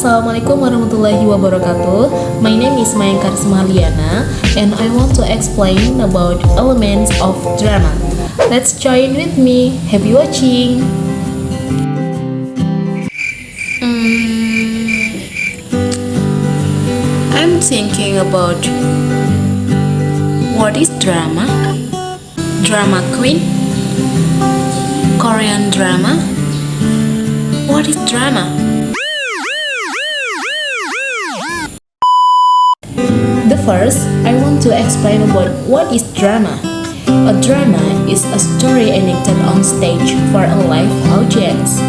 Assalamualaikum warahmatullahi wabarakatuh. My name is Mayang Harliana, and I want to explain about elements of drama. Let's join with me. Happy watching. I'm thinking about what is drama? Drama queen? Korean drama? What is drama? First, I want to explain about what is drama. A drama is a story enacted on stage for a live audience.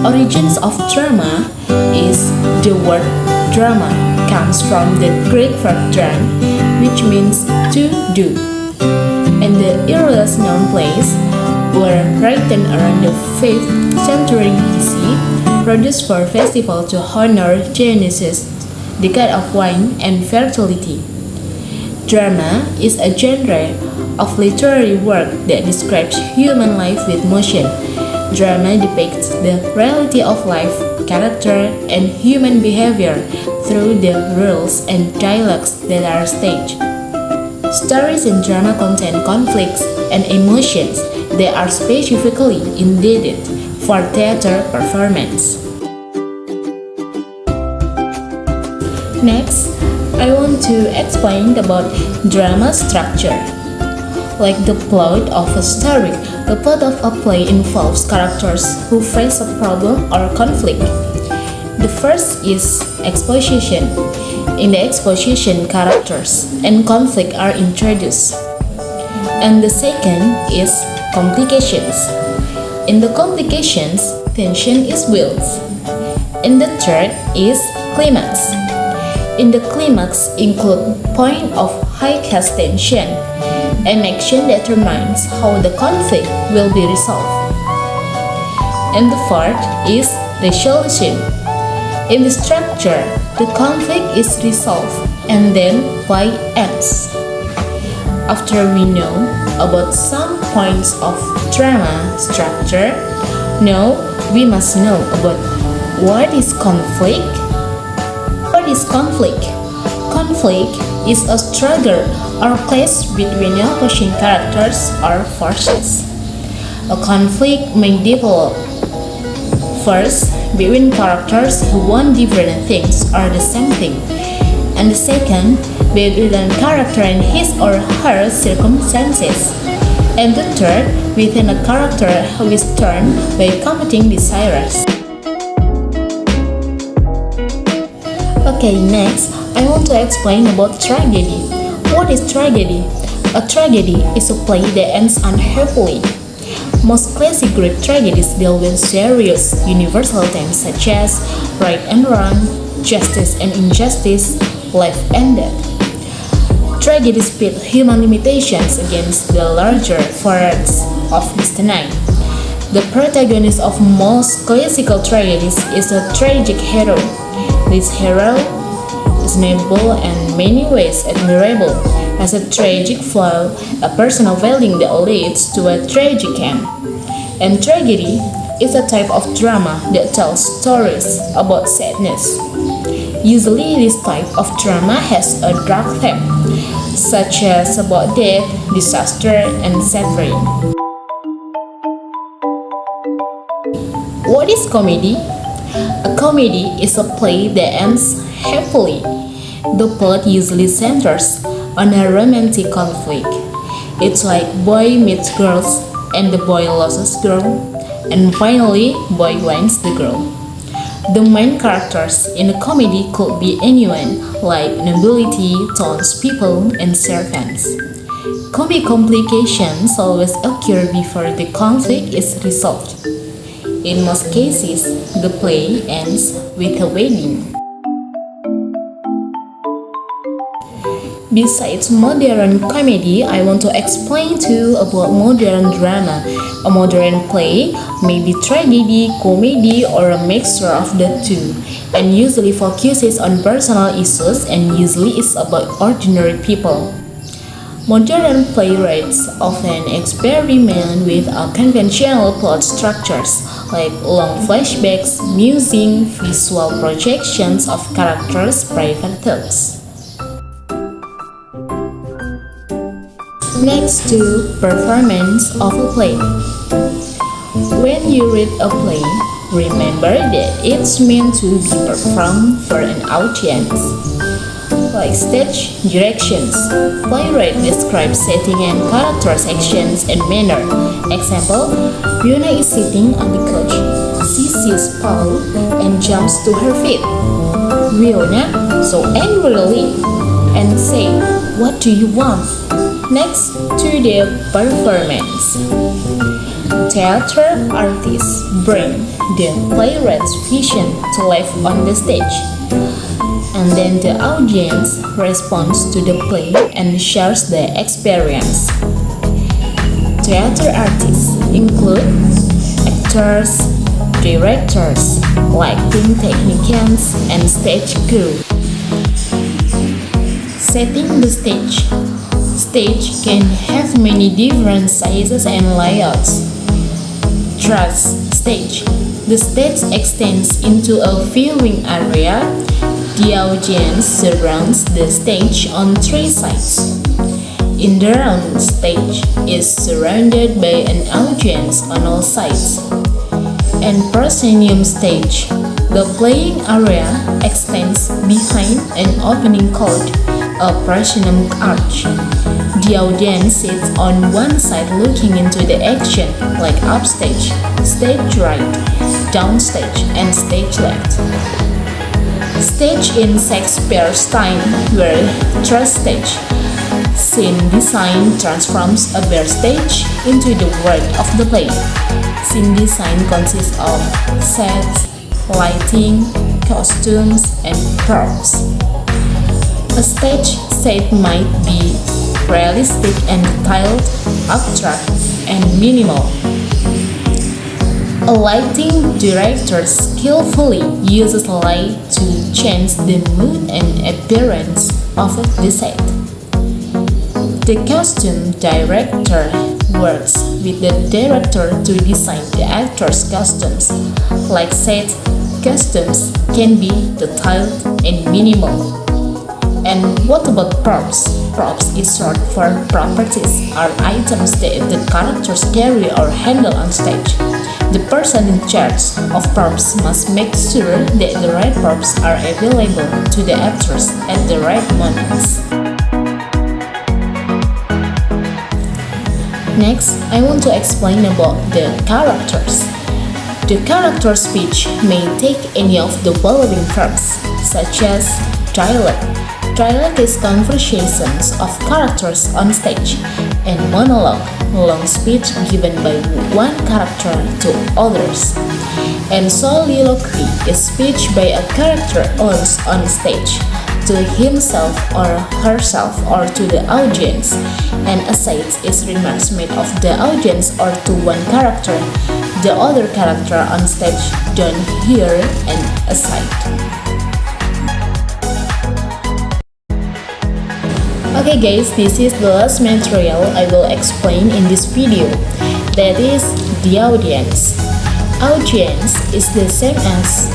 Origins of drama is the word drama comes from the Greek verb dram, which means to do. And the earliest known plays were written around the 5th century BC, produced for festival to honor Dionysus, the god of wine and fertility. Drama is a genre of literary work that describes human life with motion. Drama depicts the reality of life, character, and human behavior through the rules and dialogues that are staged. Stories in drama contain conflicts and emotions that are specifically intended for theater performance. Next, I want to explain about drama structure. Like the plot of a story, the plot of a play involves characters who face a problem or conflict. The first is exposition. In the exposition, characters and conflict are introduced. And the second is complications. In the complications, tension is built. And the third is climax. In the climax include point of highest tension and action determines how the conflict will be resolved. And the fourth is resolution. In the structure, the conflict is resolved and then play ends. After we know about some points of drama structure, now we must know about what is conflict. What is conflict? Conflict is a struggle or clash between opposing characters or forces. A conflict may develop first between characters who want different things or the same thing, and the second between a character and his or her circumstances, and the third within a character who is torn by competing desires. Okay, next, I want to explain about tragedy. What is tragedy? A tragedy is a play that ends unhappily. Most classic Greek tragedies deal with serious, universal themes such as right and wrong, justice and injustice, life and death. Tragedies pit human limitations against the larger forces of destiny. The protagonist of most classical tragedies is a tragic hero. This hero is noble and many ways admirable. As a tragic flaw, a person availing that leads to a tragic end. And tragedy is a type of drama that tells stories about sadness. Usually, this type of drama has a dark theme, such as about death, disaster, and suffering. What is comedy? A comedy is a play that ends happily. The plot usually centers on a romantic conflict. It's like boy meets girls and the boy loses girl, and finally boy wins the girl. The main characters in a comedy could be anyone, like nobility, townspeople, and servants. Comic complications always occur before the conflict is resolved. In most cases, the play ends with a wedding. Besides modern comedy, I want to explain too about modern drama. A modern play may be tragedy, comedy, or a mixture of the two, and usually focuses on personal issues and usually is about ordinary people. Modern playwrights often experiment with unconventional plot structures like long flashbacks, using visual projections of characters' private thoughts. Next to performance of a play. When you read a play, remember that it's meant to be performed for an audience. Like stage directions, playwright describes setting and characters' actions and manner. Example, Fiona is sitting on the couch. She sees Paul and jumps to her feet. Fiona, so angrily, and say, "What do you want?" Next to the performance. Theater artists bring the playwright's vision to life on the stage, and then the audience responds to the play and shares the experience. Theater artists include actors, directors, lighting technicians, and stage crew. Setting the stage. Stage can have many different sizes and layouts. Truss stage. The stage extends into a viewing area. The audience surrounds the stage on three sides. In the round stage is surrounded by an audience on all sides. And proscenium stage. The playing area extends behind an opening called a proscenium arch. The audience sits on one side looking into the action, like upstage, stage right, downstage, and stage left. Stage in Shakespeare's time were truss stage. Scene design transforms a bare stage into the world of the play. Scene design consists of sets, lighting, costumes, and props. A stage set might be realistic and detailed, abstract, and minimal. A lighting director skillfully uses light to change the mood and appearance of the set. The costume director works with the director to design the actors' costumes. Like set costumes can be detailed and minimal. And what about props? Props is short for properties, are items that the characters carry or handle on stage. The person in charge of props must make sure that the right props are available to the actors at the right moments. Next, I want to explain about the characters. The character speech may take any of the following verbs, such as dialogue. Dialogue is conversations of characters on stage, and monologue, long speech given by one character to others. And soliloquy is speech by a character on stage, to himself or herself or to the audience. And asides is remarks made of the audience or to one character. The other character on stage don't hear an aside. Okay guys, this is the last material I will explain in this video. That is the audience. Audience is the same as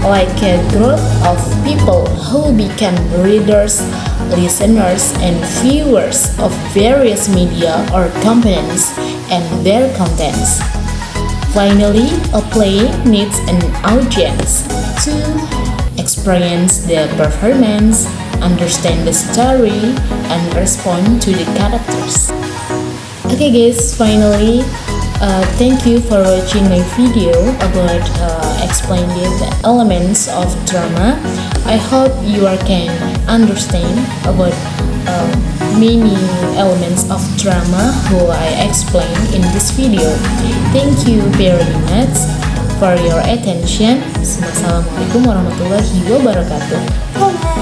like a group of people who become readers, listeners, and viewers of various media or components and their contents. Finally, a play needs an audience to experience the performance, understand the story, and respond to the characters. Okay guys, finally, thank you for watching my video about explaining the elements of drama. I hope you can understand about many elements of drama who I explained in this video. Thank you very much for your attention. Wassalamualaikum warahmatullahi wabarakatuh. Bye.